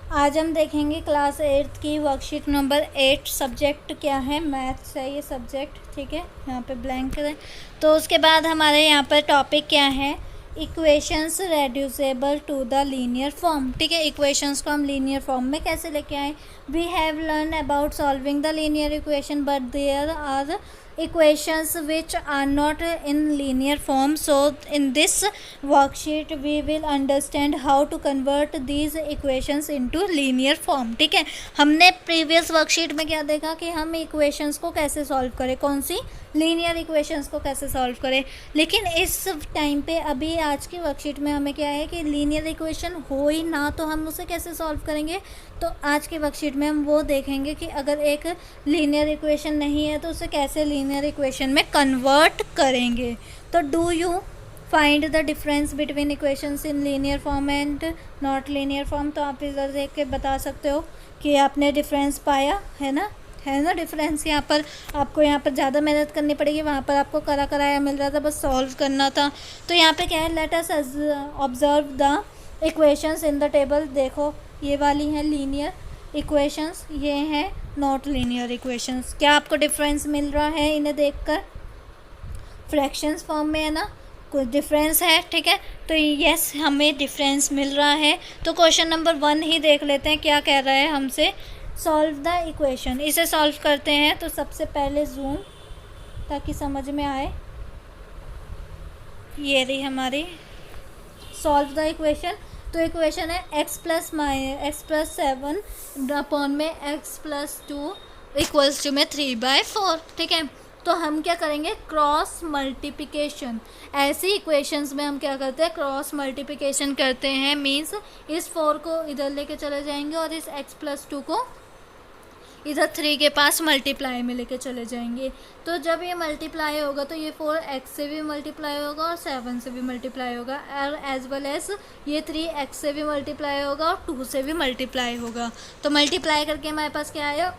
आज हम देखेंगे क्लास 8 की वर्कशीट नंबर 8। सब्जेक्ट क्या है? मैथ्स है ये सब्जेक्ट, ठीक है। यहाँ पे ब्लैंक है। तो उसके बाद हमारे यहाँ पर टॉपिक क्या है? Equations reducible to the linear form, ठीक है। इक्वेशंस को हम लीनियर फॉर्म में कैसे लेके आए? We have learn about solving the linear equation, but there are equations which are not in linear form. So in this worksheet we will understand how to convert these equations into linear form, ठीक है। हमने previous worksheet में क्या देखा कि हम equations को कैसे सॉल्व करें, कौन सी लीनियर इक्वेशंस को कैसे सॉल्व करें। लेकिन इस टाइम पे अभी आज की वर्कशीट में हमें क्या है कि लीनियर इक्वेशन हो ही ना तो हम उसे कैसे सॉल्व करेंगे। तो आज की वर्कशीट में हम वो देखेंगे कि अगर एक लीनियर इक्वेशन नहीं है तो उसे कैसे लीनियर इक्वेशन में कन्वर्ट करेंगे। तो do you find the difference between equations in linear form and not linear form. तो आप इधर देख के बता सकते हो कि आपने डिफरेंस पाया है ना, है ना डिफरेंस। यहाँ पर आपको यहाँ पर ज़्यादा मेहनत करनी पड़ेगी, वहाँ पर आपको कराया मिल रहा था, बस सॉल्व करना था। तो यहाँ पे क्या है, let us observe the equations in the table. देखो ये वाली हैं लीनियर इक्वेशंस, ये हैं नॉट लीनियर इक्वेशंस। क्या आपको डिफरेंस मिल रहा है इन्हें देखकर? फ्रैक्शंस फॉर्म में है ना, कुछ डिफरेंस है, ठीक है। तो यस, हमें डिफरेंस मिल रहा है। तो क्वेश्चन नंबर 1 ही देख लेते हैं क्या कह रहा है हमसे। सॉल्व द इक्वेशन, इसे सॉल्व करते हैं। तो सबसे पहले जूम ताकि समझ में आए, ये रही हमारी सॉल्व द इक्वेशन। तो इक्वेशन है x प्लस 7 अपॉन में x प्लस 2 इक्वल्स टू में 3/4, ठीक है। तो हम क्या करेंगे, क्रॉस मल्टीप्लिकेशन। ऐसी इक्वेशंस में हम क्या करते हैं, क्रॉस मल्टीप्लिकेशन करते हैं। मीन्स इस 4 को इधर लेके चले जाएंगे और इस x प्लस 2 को इधर 3 के पास मल्टीप्लाई में लेके चले जाएंगे। तो जब ये मल्टीप्लाई होगा तो ये 4x से भी मल्टीप्लाई होगा और 7 से भी मल्टीप्लाई होगा, और एज वेल एज ये 3x से भी मल्टीप्लाई होगा और 2 से भी मल्टीप्लाई होगा। तो मल्टीप्लाई करके हमारे पास क्या आया,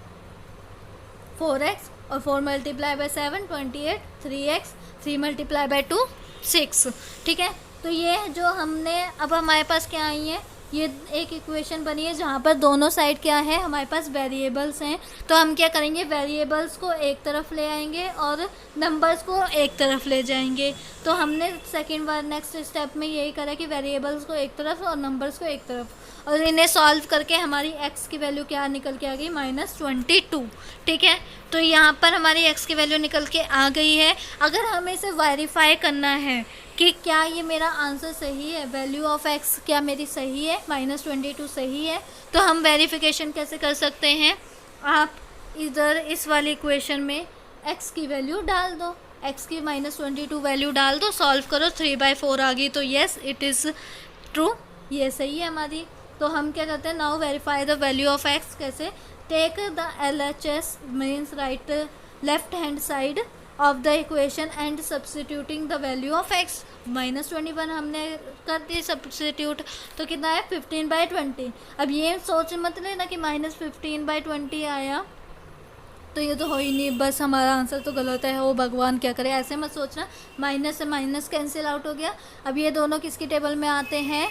4x और 4 multiply by 7 28, 3x, 3 multiply by 2 6, ठीक है। तो ये जो हमने अब हमारे पास क्या आई है, ये एक इक्वेशन बनी है जहाँ पर दोनों साइड क्या है, हमारे पास वेरिएबल्स हैं। तो हम क्या करेंगे, वेरिएबल्स को एक तरफ ले आएंगे और नंबर्स को एक तरफ ले जाएंगे। तो हमने सेकेंड बार नेक्स्ट स्टेप में यही करा कि वेरिएबल्स को एक तरफ और नंबर्स को एक तरफ, और इन्हें सॉल्व करके हमारी x की वैल्यू क्या निकल के आ गई, -22, ठीक है। तो यहाँ पर हमारी x की वैल्यू निकल के आ गई है। अगर हमें इसे वेरीफाई करना है कि क्या ये मेरा आंसर सही है, वैल्यू ऑफ x क्या मेरी सही है, -22 सही है, तो हम वेरिफिकेशन कैसे कर सकते हैं। आप इधर इस वाली इक्वेशन में x की वैल्यू डाल दो, x की -22 वैल्यू डाल दो, सॉल्व करो, 3/4 आ गई। तो येस इट इज़ ट्रू, ये सही है हमारी। तो हम क्या करते हैं, now verify the value of x। कैसे, take the LHS means right left hand side of the equation and substituting the value of x। -21 हमने कर दी सब्सटीट्यूट, तो कितना है 15/20। अब ये सोच मत लेना कि -15/20 आया तो ये तो हो ही नहीं, बस हमारा आंसर तो गलत है, वो भगवान क्या करे, ऐसे मत सोचना। माइनस से माइनस कैंसिल आउट हो गया। अब ये दोनों किसकी टेबल में आते हैं,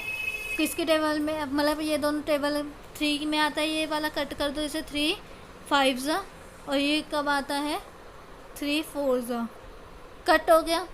किसकी टेबल में, मतलब ये दोनों टेबल 3 में आता है। ये वाला कट कर दो, इसे 3 5 और ये कब आता है 3 4 कट हो गया।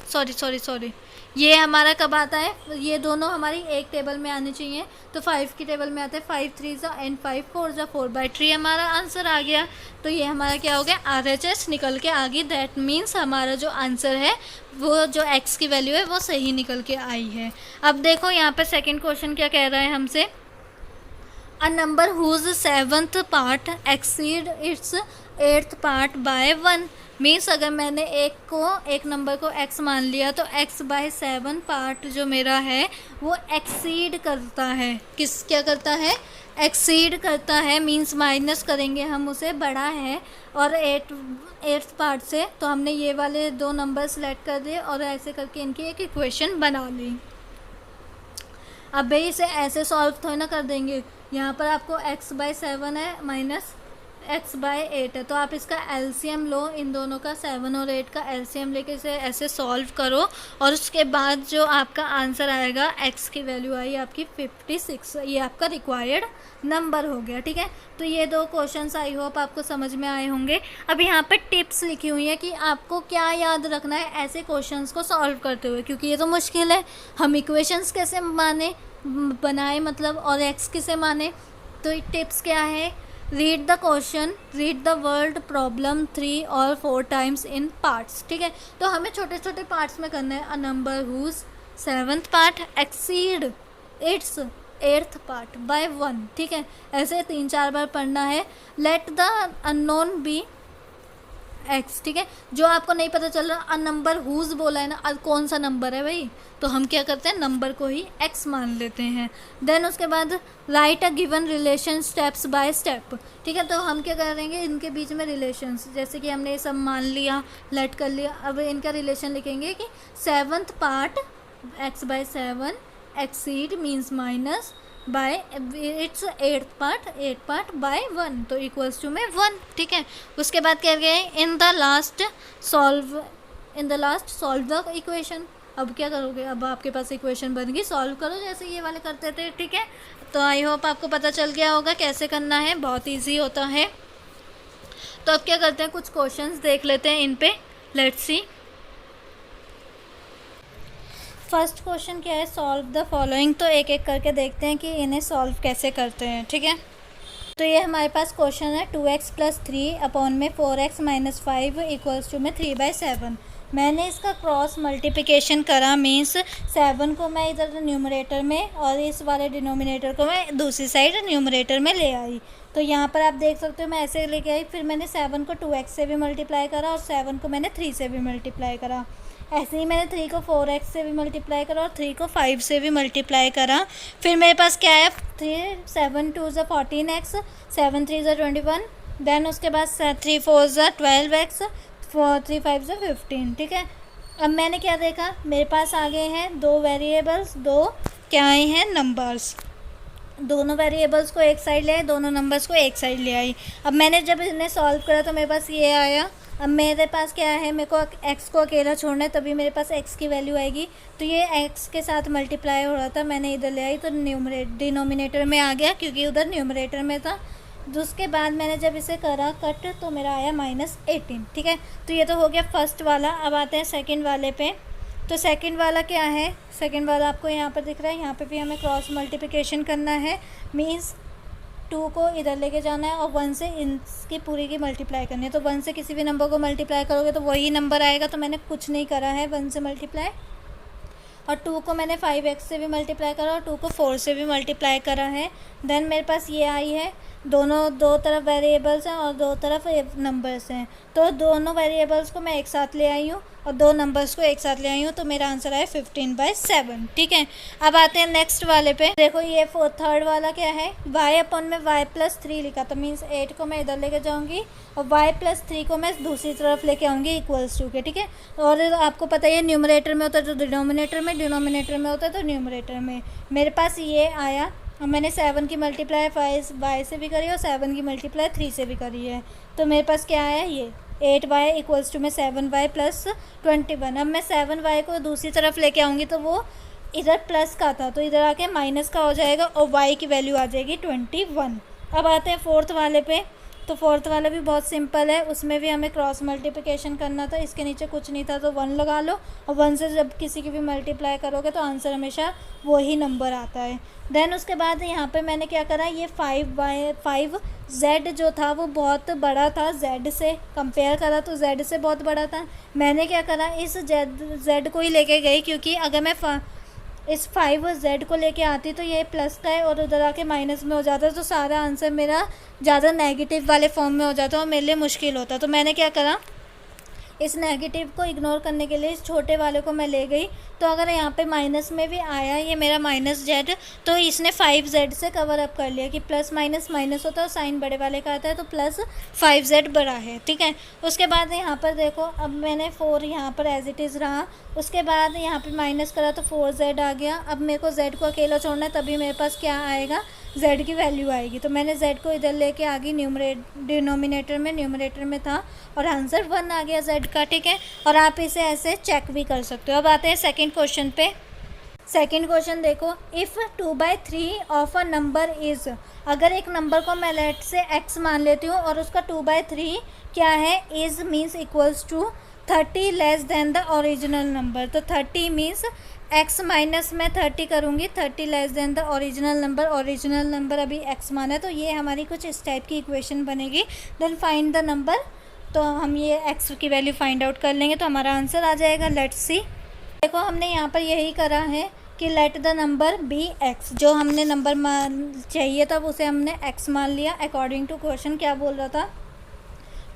सॉरी ये हमारा कब आता है, ये दोनों हमारी एक टेबल में आनी चाहिए। तो 5 की टेबल में आते हैं 5 3 एंड 5 4 4/3 हमारा आंसर आ गया। तो ये हमारा क्या हो गया, RHS निकल के आ गई। दैट मीन्स हमारा जो आंसर है वो जो x की वैल्यू है वो सही निकल के आई है। अब देखो यहाँ पे सेकेंड क्वेश्चन क्या कह रहा है हमसे, a number whose 7th part exceed its 8th part by 1। Means अगर मैंने एक नंबर को x मान लिया तो x/7 पार्ट जो मेरा है वो एक्सीड करता है, क्या करता है, एक्सीड करता है। मीन्स माइनस करेंगे हम उसे, बड़ा है और 8th पार्ट से। तो हमने ये वाले 2 नंबर सेलेक्ट कर दिए और ऐसे करके इनकी एक इक्वेशन बना ली। अब भाई इसे ऐसे सॉल्व थोड़ी ना कर देंगे, यहाँ पर आपको x/7 है एक्स बाय 8 है, तो आप इसका एलसीएम लो, इन दोनों का 7 और 8 का एलसीएम लेके इसे ऐसे सॉल्व करो और उसके बाद जो आपका आंसर आएगा, एक्स की वैल्यू आई आपकी 56, ये आपका रिक्वायर्ड नंबर हो गया। ठीक है, तो ये 2 क्वेश्चंस आई होप आपको समझ में आए होंगे। अब यहाँ पे टिप्स लिखी हुई है कि आपको क्या याद रखना है ऐसे क्वेश्चंस को सॉल्व करते हुए, क्योंकि ये तो मुश्किल है। हम इक्वेशंस कैसे बनाए मतलब, और एक्स किसे माने। तो टिप्स क्या है, read the question, read the word problem 3 और 4 टाइम्स इन पार्ट्स। ठीक है, तो हमें छोटे छोटे पार्ट्स में करना है। A number whose 7th part exceed its 8th part by 1। ठीक है, ऐसे 3-4 बार पढ़ना है। Let the unknown be x. ठीक है, जो आपको नहीं पता चल रहा, अ नंबर हुज बोला है ना, कौन सा नंबर है भाई, तो हम क्या करते हैं, नंबर को ही एक्स मान लेते हैं। देन उसके बाद right a given relation steps by step. ठीक है, तो हम क्या करेंगे, इनके बीच में रिलेशंस, जैसे कि हमने ये सब मान लिया, लेट कर लिया, अब इनका रिलेशन लिखेंगे कि 7th part x by 7 exceed means minus by its 8th part by 1, तो इक्वल्स टू में 1। ठीक है, उसके बाद क्या गए, in the last solve the equation. अब क्या करोगे, अब आपके पास इक्वेशन बन गई, सॉल्व करो जैसे ये वाले करते थे। ठीक है, तो आई होप आपको पता चल गया होगा कैसे करना है, बहुत ईजी होता है। तो अब क्या करते हैं, कुछ क्वेश्चंस देख लेते हैं इन पे, लेट्स सी। फर्स्ट क्वेश्चन क्या है, सॉल्व द फॉलोइंग। तो एक एक करके देखते हैं कि इन्हें सॉल्व कैसे करते हैं। ठीक है, तो ये हमारे पास क्वेश्चन है 2x + 3 अपॉन में 4x - 5 इक्वल्स टू में 3/7। मैंने इसका क्रॉस मल्टीप्लिकेशन करा, मीन्स 7 को मैं इधर न्यूमरेटर में और इस वाले डिनोमिनेटर को मैं दूसरी साइड न्यूमरेटर में ले आई। तो यहाँ पर आप देख सकते हो मैं ऐसे लेके आई, फिर मैंने 7 को 2x से भी मल्टीप्लाई करा और 7 को मैंने 3 से भी मल्टीप्लाई करा। ऐसे ही मैंने 3 को 4x से भी मल्टीप्लाई करा और 3 को 5 से भी मल्टीप्लाई करा। फिर मेरे पास क्या है, 7 2 = 14x, 7 3 = 21, देन उसके बाद 3 4 = 12x, 3 5 = 15। ठीक है, अब मैंने क्या देखा, मेरे पास आ गए हैं 2 वेरिएबल्स, 2 क्या आए हैं, नंबर्स। दोनों वेरिएबल्स को एक साइड ले आई, दोनों नंबर्स को एक साइड ले आई। अब मैंने जब इन्हें सॉल्व करा तो मेरे पास ये आया। अब मेरे पास क्या है, मेरे को x को अकेला छोड़ना है, तभी मेरे पास x की वैल्यू आएगी। तो ये x के साथ मल्टीप्लाई हो रहा था, मैंने इधर ले आई तो डिनोमिनेटर में आ गया, क्योंकि उधर न्यूमरेटर में था। उसके बाद मैंने जब इसे करा कट तो मेरा आया -18। ठीक है, तो ये तो हो गया फर्स्ट वाला। अब आते हैं सेकंड वाले पे। तो सेकंड वाला क्या है, सेकंड वाला आपको यहाँ पर दिख रहा है, यहाँ पे भी हमें क्रॉस मल्टीप्लिकेशन करना है, मीन्स 2 को इधर लेके जाना है और 1 से इसकी पूरी की मल्टीप्लाई करनी है। तो 1 से किसी भी नंबर को मल्टीप्लाई करोगे तो वही नंबर आएगा, तो मैंने कुछ नहीं करा है 1 से मल्टीप्लाई। और 2 को मैंने 5x से भी मल्टीप्लाई करा और 2 को 4 से भी मल्टीप्लाई करा है। देन मेरे पास ये आई है, दोनों दो तरफ वेरिएबल्स हैं और दो तरफ नंबर्स हैं, तो दोनों वेरिएबल्स को मैं एक साथ ले आई हूँ और दो नंबर्स को एक साथ ले आई हूँ, तो मेरा आंसर आया 15/7। ठीक है, अब आते हैं नेक्स्ट वाले पे। देखो ये थर्ड वाला क्या है, y अपॉन में y + 3 लिखा, तो मीन्स 8 को मैं इधर लेके जाऊँगी और y + 3 को मैं दूसरी तरफ लेके आऊँगी इक्वल्स टू के। ठीक है, और आपको पता है न्यूमरेटर में होता है तो डिनोमिनेटर में, डिनोमिनेटर में होता है तो न्यूमरेटर में। मेरे पास ये आया और मैंने 7 की मल्टीप्लाई 5 y से भी करी और 7 की मल्टीप्लाई 3 से भी करी है, तो मेरे पास क्या आया, ये 8y इक्वल्स टू में 7y + 21। अब मैं 7y को दूसरी तरफ लेके आऊँगी तो वो इधर प्लस का था तो इधर आके माइनस का हो जाएगा और y की वैल्यू आ जाएगी 21। अब आते हैं फोर्थ वाले पे। तो फोर्थ वाला भी बहुत सिंपल है, उसमें भी हमें क्रॉस मल्टीप्लिकेशन करना था, इसके नीचे कुछ नहीं था तो 1 लगा लो और 1 से जब किसी की भी मल्टीप्लाई करोगे तो आंसर हमेशा वही नंबर आता है। देन उसके बाद यहाँ पे मैंने क्या करा, ये 5z जो था वो बहुत बड़ा था, z से कंपेयर करा तो z से बहुत बड़ा था। मैंने क्या करा, इस z को ही लेके गई, क्योंकि अगर मैं इस 5z को लेके आती तो ये प्लस का है और उधर आके माइनस में हो जाता तो सारा आंसर मेरा ज़्यादा नेगेटिव वाले फॉर्म में हो जाता और मेरे लिए मुश्किल होता। तो मैंने क्या करा, इस नेगेटिव को इग्नोर करने के लिए इस छोटे वाले को मैं ले गई। तो अगर यहाँ पे माइनस में भी आया ये मेरा -z, तो इसने 5z से कवर अप कर लिया कि प्लस माइनस माइनस होता है और साइन बड़े वाले का आता है, तो प्लस 5z बड़ा है। ठीक है, उसके बाद यहाँ पर देखो, अब मैंने 4 यहाँ पर एज इट इज़ रहा, उसके बाद यहाँ पे माइनस करा तो 4z आ गया। अब मेरे को z को अकेला छोड़ना है, तभी मेरे पास क्या आएगा, z की वैल्यू आएगी। तो मैंने z को इधर लेके आ गई डिनोमिनेटर में, न्यूमरेटर में था, और आंसर 1 आ गया z का, ठीक है। और आप इसे ऐसे चेक भी कर सकते हो। अब आते हैं सेकंड क्वेश्चन पे। सेकंड क्वेश्चन देखो, if 2/3 of a number is, अगर एक नंबर को मैं लेट से x मान लेती हूँ और उसका 2/3 क्या है, is means equals to 30 less than the original number. तो 30 मीन्स x माइनस मैं 30 करूँगी, 30 less than the original number अभी x मान है, तो ये हमारी कुछ इस टाइप की इक्वेशन बनेगी। देन फाइंड द नंबर, तो हम ये x की वैल्यू फाइंड आउट कर लेंगे, तो हमारा आंसर आ जाएगा। Let's see. देखो हमने यहाँ पर यही करा है कि let the number be x, जो हमने नंबर मान चाहिए था उसे हमने x मान लिया। अकॉर्डिंग टू क्वेश्चन क्या बोल रहा था,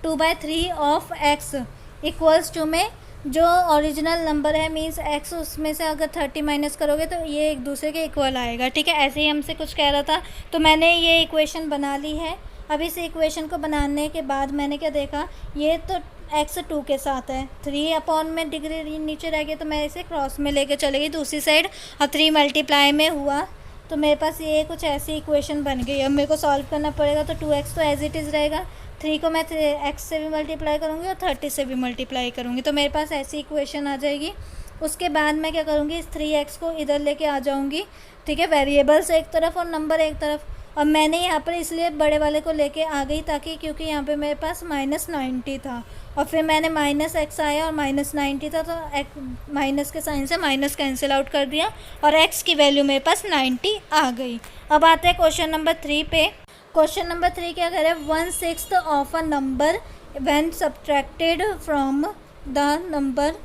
2/3 ऑफ x इक्वल्स टू में जो ओरिजिनल नंबर है मीन्स x, उसमें से अगर 30 माइनस करोगे तो ये एक दूसरे के इक्वल आएगा, ठीक है। ऐसे ही हमसे कुछ कह रहा था, तो मैंने ये इक्वेशन बना ली है। अब इस इक्वेशन को बनाने के बाद मैंने क्या देखा, ये तो x 2 के साथ है, 3 अपॉन में डिग्री नीचे रह गया, तो मैं इसे क्रॉस में लेके चले गई दूसरी साइड, और 3 मल्टीप्लाई में हुआ, तो मेरे पास ये कुछ ऐसी इक्वेशन बन गई। अब मेरे को सॉल्व करना पड़ेगा, तो 2x तो एज इट इज़ रहेगा, 3 को मैं x से भी मल्टीप्लाई करूँगी और 30 से भी मल्टीप्लाई करूँगी, तो मेरे पास ऐसी इक्वेशन आ जाएगी। उसके बाद मैं क्या करूँगी, इस 3x को इधर लेके आ जाऊँगी, ठीक है, वेरिएबल्स एक तरफ और नंबर एक तरफ। और मैंने यहाँ पर इसलिए बड़े वाले को लेके आ गई ताकि, क्योंकि यहाँ पे मेरे पास -90 था, और फिर मैंने -x आया और -90 था, तो माइनस के साइन से माइनस कैंसिल आउट कर दिया और x की वैल्यू मेरे पास 90 आ गई। अब आते हैं क्वेश्चन नंबर 3 पे। क्वेश्चन नंबर 3 क्या कह रहे हैं, 1/6 of a number when subtracted from the number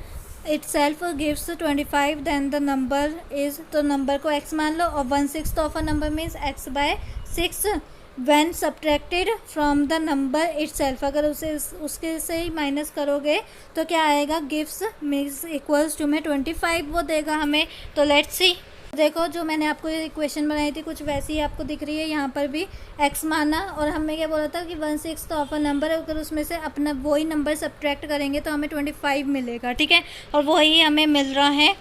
itself gives 25, then the number is, तो नंबर को x मान लो, और 1/6 of a number means x/6 when subtracted from the number itself, अगर उसे उसके से ही माइनस करोगे तो क्या आएगा, gives मीन्स इक्वल्स टू में 25 वो देगा हमें। तो लेट्स सी। देखो जो मैंने आपको ये इक्वेशन बनाई थी कुछ वैसी ही आपको दिख रही है, यहाँ पर भी x माना, और हमने क्या बोला था कि 1/6 तो ऑफ अ नंबर है, अगर उसमें से अपना वही नंबर सब्ट्रैक्ट करेंगे तो हमें 25 मिलेगा, ठीक है, और वही हमें मिल रहा है।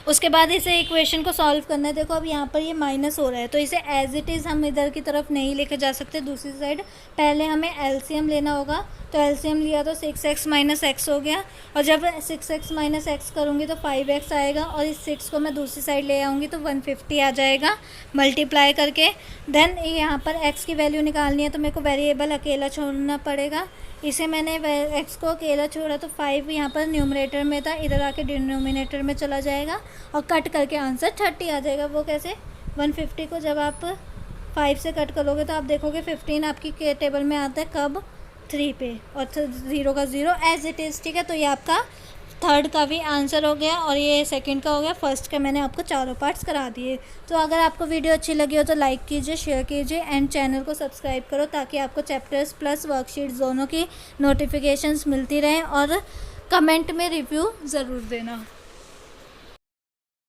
उसके बाद इसे इक्वेशन को सॉल्व करना है। देखो अब यहाँ पर ये माइनस हो रहा है, तो इसे एज इट इज़ हम इधर की तरफ नहीं लेके जा सकते, दूसरी साइड पहले हमें एलसीएम लेना होगा। तो एलसीएम लिया तो 6x माइनस एक्स हो गया, और जब 6x माइनस एक्स करूँगी तो 5x आएगा, और इस 6 को मैं दूसरी साइड ले आऊँगी तो 150 आ जाएगा मल्टीप्लाई करके। देन यहाँ पर x की वैल्यू निकालनी है, तो मेरे को वेरिएबल अकेला छोड़ना पड़ेगा। इसे मैंने x को अकेला छोड़ा तो 5 यहाँ पर न्यूमरेटर में था, इधर आके डिनोमिनेटर में चला जाएगा, और कट करके आंसर 30 आ जाएगा। वो कैसे, 150 को जब आप 5 से कट करोगे तो आप देखोगे 15 आपकी टेबल में आता है, कब, 3 पे, और 0 का 0 एज इट इज़, ठीक है। तो ये आपका थर्ड का भी आंसर हो गया, और ये सेकंड का हो गया। फर्स्ट का मैंने आपको चारों पार्ट्स करा दिए। तो अगर आपको वीडियो अच्छी लगी हो तो लाइक कीजिए, शेयर कीजिए, एंड चैनल को सब्सक्राइब करो, ताकि आपको चैप्टर्स प्लस वर्कशीट्स दोनों की नोटिफिकेशंस मिलती रहें, और कमेंट में रिव्यू ज़रूर देना।